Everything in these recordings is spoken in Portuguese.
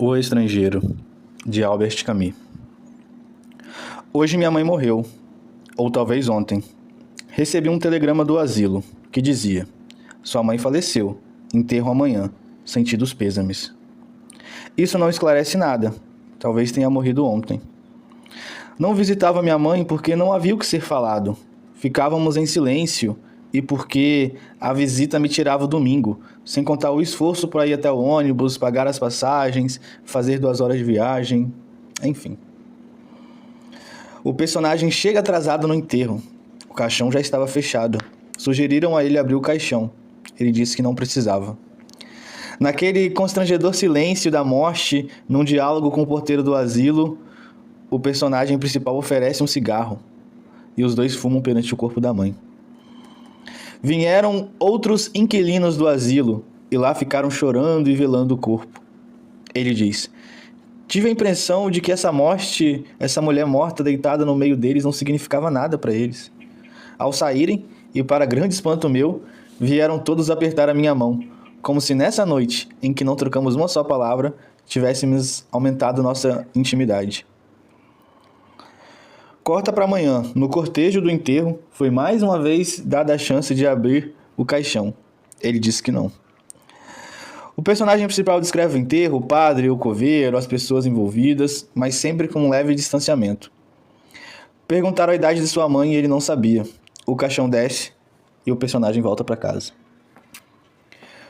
O Estrangeiro, de Albert Camus. Hoje minha mãe morreu, ou talvez ontem. Recebi um telegrama do asilo, que dizia: sua mãe faleceu, enterro amanhã, sentidos pêsames. Isso não esclarece nada, talvez tenha morrido ontem. Não visitava minha mãe porque não havia o que ser falado. Ficávamos em silêncio e porque a visita me tirava o domingo, sem contar o esforço para ir até o ônibus, pagar as passagens, fazer 2 horas de viagem, enfim. O personagem chega atrasado no enterro. O caixão já estava fechado. Sugeriram a ele abrir o caixão. Ele disse que não precisava. Naquele constrangedor silêncio da morte, num diálogo com o porteiro do asilo, o personagem principal oferece um cigarro e os dois fumam perante o corpo da mãe. Vieram outros inquilinos do asilo e lá ficaram chorando e velando o corpo. Ele diz: tive a impressão de que essa mulher morta deitada no meio deles não significava nada para eles. Ao saírem, e para grande espanto meu, vieram todos apertar a minha mão, como se nessa noite, em que não trocamos uma só palavra, tivéssemos aumentado nossa intimidade. Corta para amanhã. No cortejo do enterro, foi mais uma vez dada a chance de abrir o caixão. Ele disse que não. O personagem principal descreve o enterro, o padre, o coveiro, as pessoas envolvidas, mas sempre com um leve distanciamento. Perguntaram a idade de sua mãe e ele não sabia. O caixão desce e o personagem volta para casa.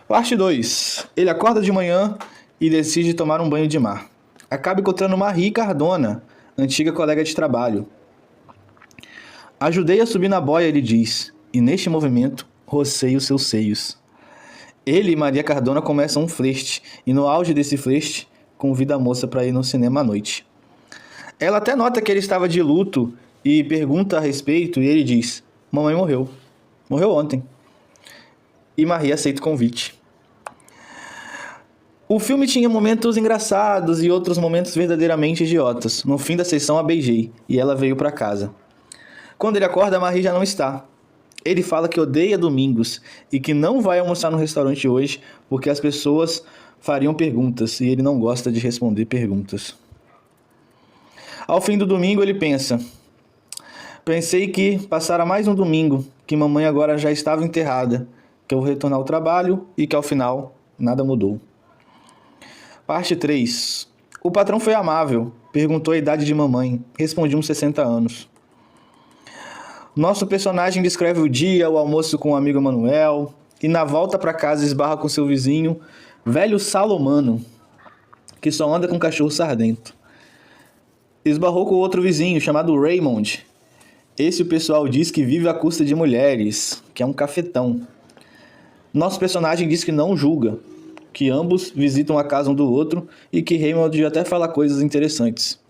Parte 2. Ele acorda de manhã e decide tomar um banho de mar. Acaba encontrando Marie Cardona, antiga colega de trabalho. Ajudei a subir na boia, ele diz, e neste movimento rocei os seus seios. Ele e Maria Cardona começam um flerte, e no auge desse flerte, convida a moça para ir no cinema à noite. Ela até nota que ele estava de luto e pergunta a respeito, e ele diz: mamãe morreu. Morreu ontem. E Maria aceita o convite. O filme tinha momentos engraçados e outros momentos verdadeiramente idiotas. No fim da sessão a beijei, e ela veio para casa. Quando ele acorda, a Marie já não está. Ele fala que odeia domingos e que não vai almoçar no restaurante hoje porque as pessoas fariam perguntas e ele não gosta de responder perguntas. Ao fim do domingo ele pensa: pensei que passara mais um domingo, que mamãe agora já estava enterrada, que eu vou retornar ao trabalho e que ao final nada mudou. Parte 3. O patrão foi amável, perguntou a idade de mamãe, respondi uns 60 anos. Nosso personagem descreve o dia, o almoço com o amigo Manuel, e na volta para casa esbarra com seu vizinho, velho Salomano, que só anda com cachorro sardento. Esbarrou com outro vizinho, chamado Raymond. Esse o pessoal diz que vive à custa de mulheres, que é um cafetão. Nosso personagem diz que não julga, que ambos visitam a casa um do outro e que Raymond até fala coisas interessantes.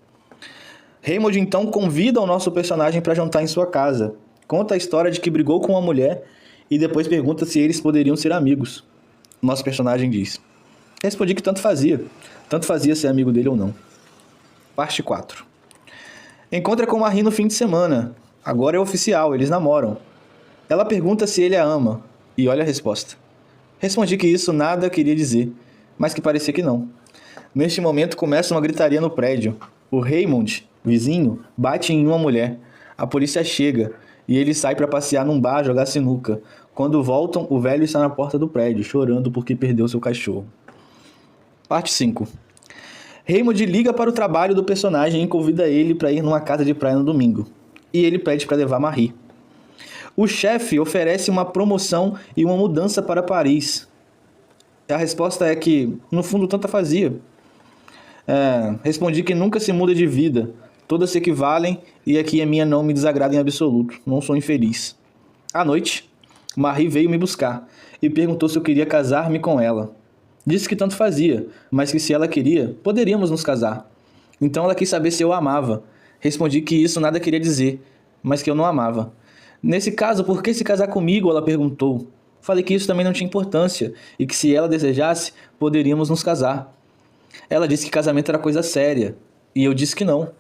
Raymond então convida o nosso personagem para jantar em sua casa. Conta a história de que brigou com uma mulher e depois pergunta se eles poderiam ser amigos. Nosso personagem diz: respondi que tanto fazia ser amigo dele ou não. Parte 4. Encontra com Marie no fim de semana. Agora é oficial, eles namoram. Ela pergunta se ele a ama e olha a resposta. Respondi que isso nada queria dizer, mas que parecia que não. Neste momento começa uma gritaria no prédio. O Raymond, vizinho, bate em uma mulher. A polícia chega e ele sai para passear num bar, jogar sinuca. Quando voltam, o velho está na porta do prédio, chorando porque perdeu seu cachorro. Parte 5. Raymond liga para o trabalho do personagem e convida ele para ir numa casa de praia no domingo. E ele pede para levar Marie. O chefe oferece uma promoção e uma mudança para Paris. A resposta é que, no fundo, tanto fazia. Respondi que nunca se muda de vida. Todas se equivalem e aqui a minha não me desagrada em absoluto. Não sou infeliz. À noite, Marie veio me buscar e perguntou se eu queria casar-me com ela. Disse que tanto fazia, mas que se ela queria, poderíamos nos casar. Então ela quis saber se eu a amava. Respondi que isso nada queria dizer, mas que eu não amava. Nesse caso, por que se casar comigo? Ela perguntou. Falei que isso também não tinha importância e que se ela desejasse, poderíamos nos casar. Ela disse que casamento era coisa séria, e eu disse que não.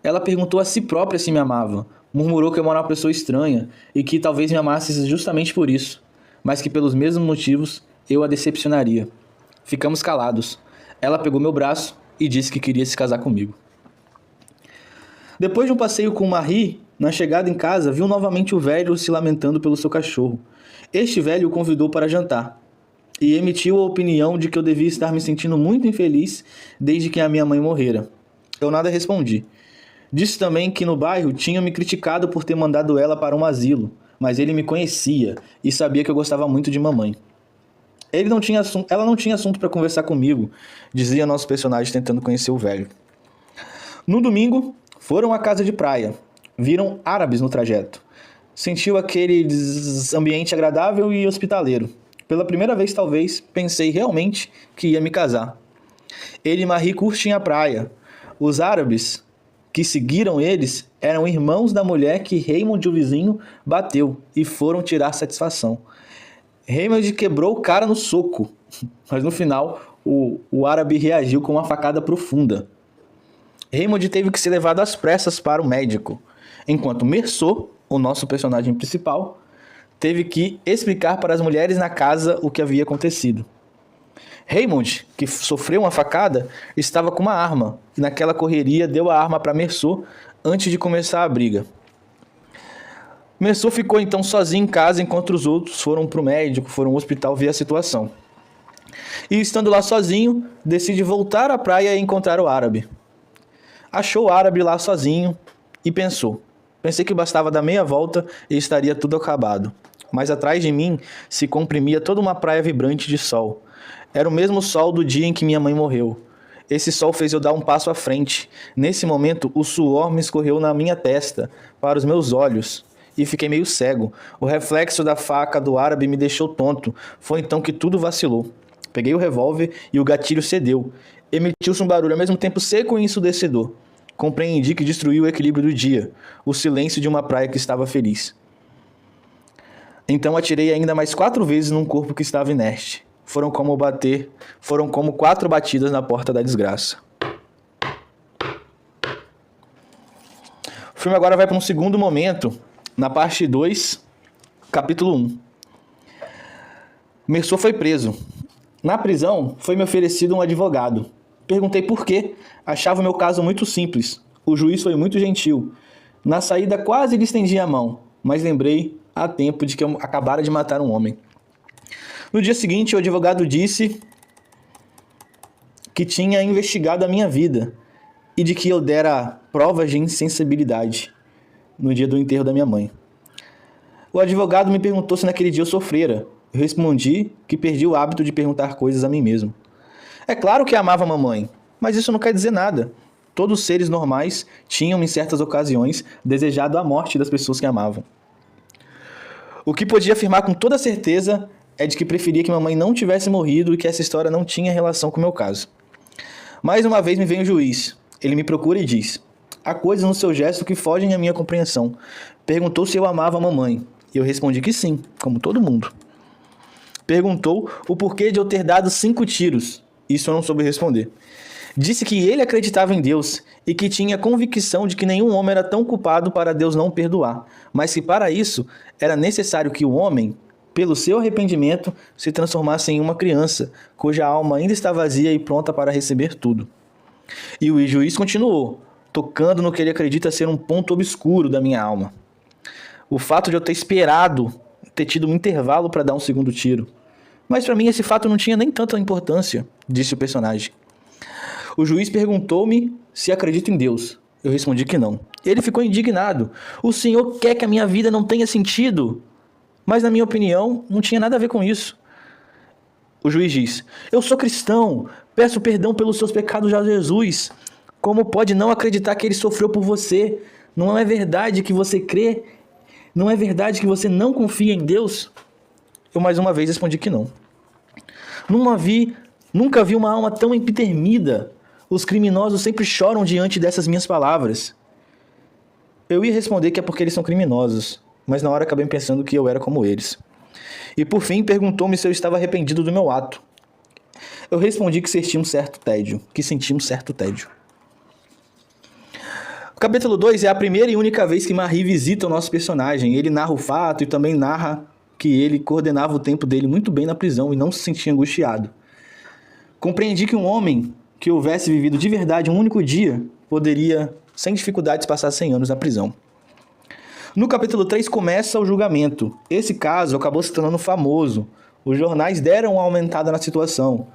Ela perguntou a si própria se me amava, murmurou que eu era uma pessoa estranha e que talvez me amasse justamente por isso, mas que pelos mesmos motivos eu a decepcionaria. Ficamos calados. Ela pegou meu braço e disse que queria se casar comigo. Depois de um passeio com Marie, na chegada em casa, viu novamente o velho se lamentando pelo seu cachorro. Este velho o convidou para jantar e emitiu a opinião de que eu devia estar me sentindo muito infeliz desde que a minha mãe morrera. Eu nada respondi. Disse também que no bairro tinham me criticado por ter mandado ela para um asilo, mas ele me conhecia e sabia que eu gostava muito de mamãe. Ela não tinha assunto para conversar comigo, dizia nosso personagem tentando conhecer o velho. No domingo, foram à casa de praia. Viram árabes no trajeto. Sentiu aquele ambiente agradável e hospitaleiro. Pela primeira vez, talvez, pensei realmente que ia me casar. Ele e Marie curtem a praia. Os árabes que seguiram eles eram irmãos da mulher que Raymond, o vizinho, bateu e foram tirar satisfação. Raymond quebrou o cara no soco, mas no final o árabe reagiu com uma facada profunda. Raymond teve que ser levado às pressas para o médico, enquanto Meursault, o nosso personagem principal, teve que explicar para as mulheres na casa o que havia acontecido. Raymond, que sofreu uma facada, estava com uma arma e naquela correria deu a arma para Meursault antes de começar a briga. Meursault ficou então sozinho em casa enquanto os outros foram para o médico, foram ao hospital ver a situação. E estando lá sozinho, decide voltar à praia e encontrar o árabe. Achou o árabe lá sozinho e pensei que bastava dar meia volta e estaria tudo acabado. Mas atrás de mim se comprimia toda uma praia vibrante de sol. Era o mesmo sol do dia em que minha mãe morreu. Esse sol fez eu dar um passo à frente. Nesse momento, o suor me escorreu na minha testa, para os meus olhos, e fiquei meio cego. O reflexo da faca do árabe me deixou tonto. Foi então que tudo vacilou. Peguei o revólver e o gatilho cedeu. Emitiu-se um barulho ao mesmo tempo seco e ensurdecedor. Compreendi que destruiu o equilíbrio do dia, o silêncio de uma praia que estava feliz. Então atirei ainda mais 4 vezes num corpo que estava inerte. Foram como 4 batidas na porta da desgraça. O filme agora vai para um segundo momento, na parte 2, capítulo 1. Meursault foi preso. Na prisão, foi me oferecido um advogado. Perguntei por quê. Achava o meu caso muito simples. O juiz foi muito gentil. Na saída quase lhe estendi a mão, mas lembrei a tempo de que eu acabara de matar um homem. No dia seguinte, o advogado disse que tinha investigado a minha vida e de que eu dera provas de insensibilidade no dia do enterro da minha mãe. O advogado me perguntou se naquele dia eu sofrera. Eu respondi que perdi o hábito de perguntar coisas a mim mesmo. É claro que amava a mamãe, mas isso não quer dizer nada. Todos os seres normais tinham, em certas ocasiões, desejado a morte das pessoas que amavam. O que podia afirmar com toda certeza é de que preferia que mamãe não tivesse morrido e que essa história não tinha relação com o meu caso. Mais uma vez me vem o juiz. Ele me procura e diz: há coisas no seu gesto que fogem à minha compreensão. Perguntou se eu amava a mamãe. E eu respondi que sim, como todo mundo. Perguntou o porquê de eu ter dado 5 tiros. Isso eu não soube responder. Disse que ele acreditava em Deus e que tinha convicção de que nenhum homem era tão culpado para Deus não perdoar, mas que para isso era necessário que o homem, pelo seu arrependimento, se transformasse em uma criança, cuja alma ainda está vazia e pronta para receber tudo. E o juiz continuou, tocando no que ele acredita ser um ponto obscuro da minha alma. O fato de eu ter esperado, ter tido um intervalo para dar um segundo tiro. Mas para mim esse fato não tinha nem tanta importância, disse o personagem. O juiz perguntou-me se acredito em Deus. Eu respondi que não. Ele ficou indignado. O senhor quer que a minha vida não tenha sentido? Mas na minha opinião, não tinha nada a ver com isso. O juiz diz: eu sou cristão, peço perdão pelos seus pecados a Jesus. Como pode não acreditar que ele sofreu por você? Não é verdade que você crê? Não é verdade que você não confia em Deus? Eu mais uma vez respondi que não. Nunca vi uma alma tão empederniда. Os criminosos sempre choram diante dessas minhas palavras. Eu ia responder que é porque eles são criminosos, mas na hora acabei pensando que eu era como eles. E por fim perguntou-me se eu estava arrependido do meu ato. Eu respondi que sentia um certo tédio. O capítulo 2 é a primeira e única vez que Marie visita o nosso personagem. Ele narra o fato e também narra que ele coordenava o tempo dele muito bem na prisão e não se sentia angustiado. Compreendi que um homem que houvesse vivido de verdade um único dia, poderia, sem dificuldades, passar 100 anos na prisão. No capítulo 3 começa o julgamento. Esse caso acabou se tornando famoso. Os jornais deram uma aumentada na situação.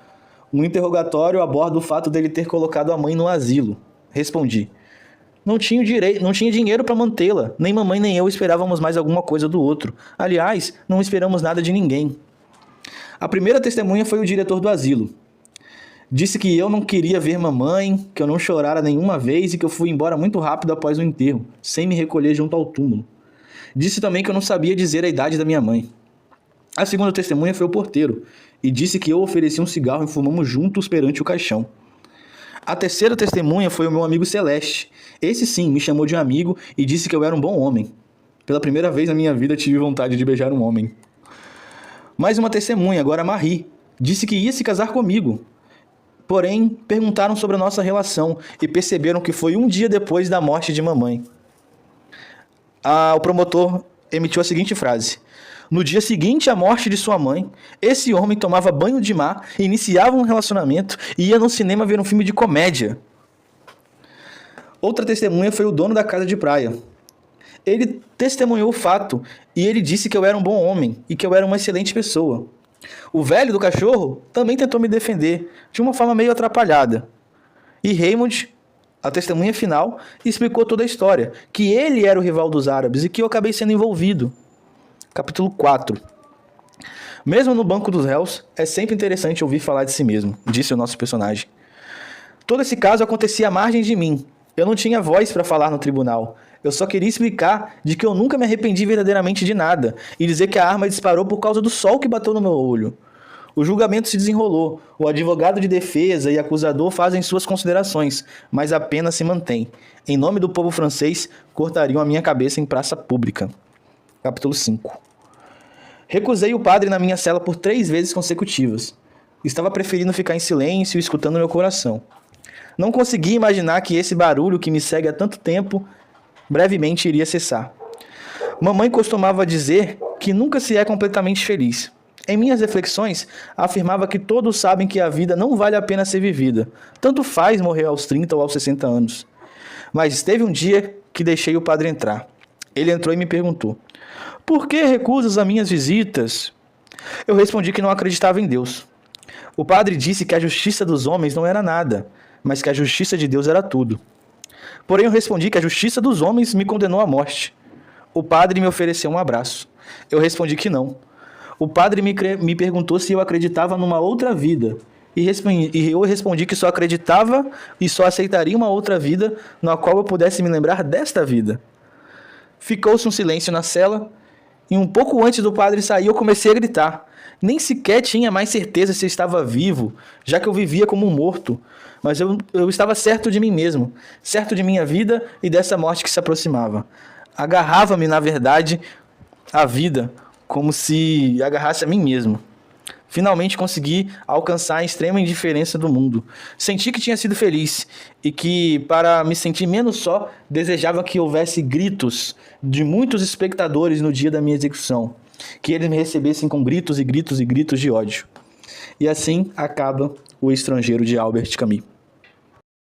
Um interrogatório aborda o fato dele ter colocado a mãe no asilo. Respondi: não tinha dinheiro para mantê-la. Nem mamãe nem eu esperávamos mais alguma coisa do outro. Aliás, não esperamos nada de ninguém. A primeira testemunha foi o diretor do asilo. Disse que eu não queria ver mamãe, que eu não chorara nenhuma vez e que eu fui embora muito rápido após o enterro, sem me recolher junto ao túmulo. Disse também que eu não sabia dizer a idade da minha mãe. A segunda testemunha foi o porteiro, e disse que eu ofereci um cigarro e fumamos juntos perante o caixão. A terceira testemunha foi o meu amigo Celeste. Esse sim me chamou de amigo e disse que eu era um bom homem. Pela primeira vez na minha vida tive vontade de beijar um homem. Mais uma testemunha, agora Marie, disse que ia se casar comigo. Porém, perguntaram sobre a nossa relação e perceberam que foi um dia depois da morte de mamãe. O promotor emitiu a seguinte frase: no dia seguinte à morte de sua mãe, esse homem tomava banho de mar, iniciava um relacionamento e ia no cinema ver um filme de comédia. Outra testemunha foi o dono da casa de praia. Ele testemunhou o fato e ele disse que eu era um bom homem e que eu era uma excelente pessoa. O velho do cachorro também tentou me defender, de uma forma meio atrapalhada. E Raymond, a testemunha final, explicou toda a história, que ele era o rival dos árabes e que eu acabei sendo envolvido. Capítulo 4. Mesmo no banco dos réus, é sempre interessante ouvir falar de si mesmo, disse o nosso personagem. Todo esse caso acontecia à margem de mim. Eu não tinha voz para falar no tribunal. Eu só queria explicar de que eu nunca me arrependi verdadeiramente de nada e dizer que a arma disparou por causa do sol que bateu no meu olho. O julgamento se desenrolou. O advogado de defesa e acusador fazem suas considerações, mas a pena se mantém. Em nome do povo francês, cortariam a minha cabeça em praça pública. Capítulo 5. Recusei o padre na minha cela por 3 vezes consecutivas. Estava preferindo ficar em silêncio e escutando meu coração. Não consegui imaginar que esse barulho que me segue há tanto tempo brevemente iria cessar. Mamãe costumava dizer que nunca se é completamente feliz. Em minhas reflexões, afirmava que todos sabem que a vida não vale a pena ser vivida. Tanto faz morrer aos 30 ou aos 60 anos. Mas teve um dia que deixei o padre entrar. Ele entrou e me perguntou: por que recusas as minhas visitas? Eu respondi que não acreditava em Deus. O padre disse que a justiça dos homens não era nada, mas que a justiça de Deus era tudo. Porém, eu respondi que a justiça dos homens me condenou à morte. O padre me ofereceu um abraço. Eu respondi que não. O padre me perguntou se eu acreditava numa outra vida. E eu respondi que só acreditava e só aceitaria uma outra vida na qual eu pudesse me lembrar desta vida. Ficou-se um silêncio na cela e um pouco antes do padre sair eu comecei a gritar. Nem sequer tinha mais certeza se eu estava vivo, já que eu vivia como um morto. Mas eu estava certo de mim mesmo, certo de minha vida e dessa morte que se aproximava. Agarrava-me, na verdade, à vida, como se agarrasse a mim mesmo. Finalmente consegui alcançar a extrema indiferença do mundo. Senti que tinha sido feliz e que, para me sentir menos só, desejava que houvesse gritos de muitos espectadores no dia da minha execução. Que eles me recebessem com gritos e gritos e gritos de ódio. E assim acaba O Estrangeiro, de Albert Camus.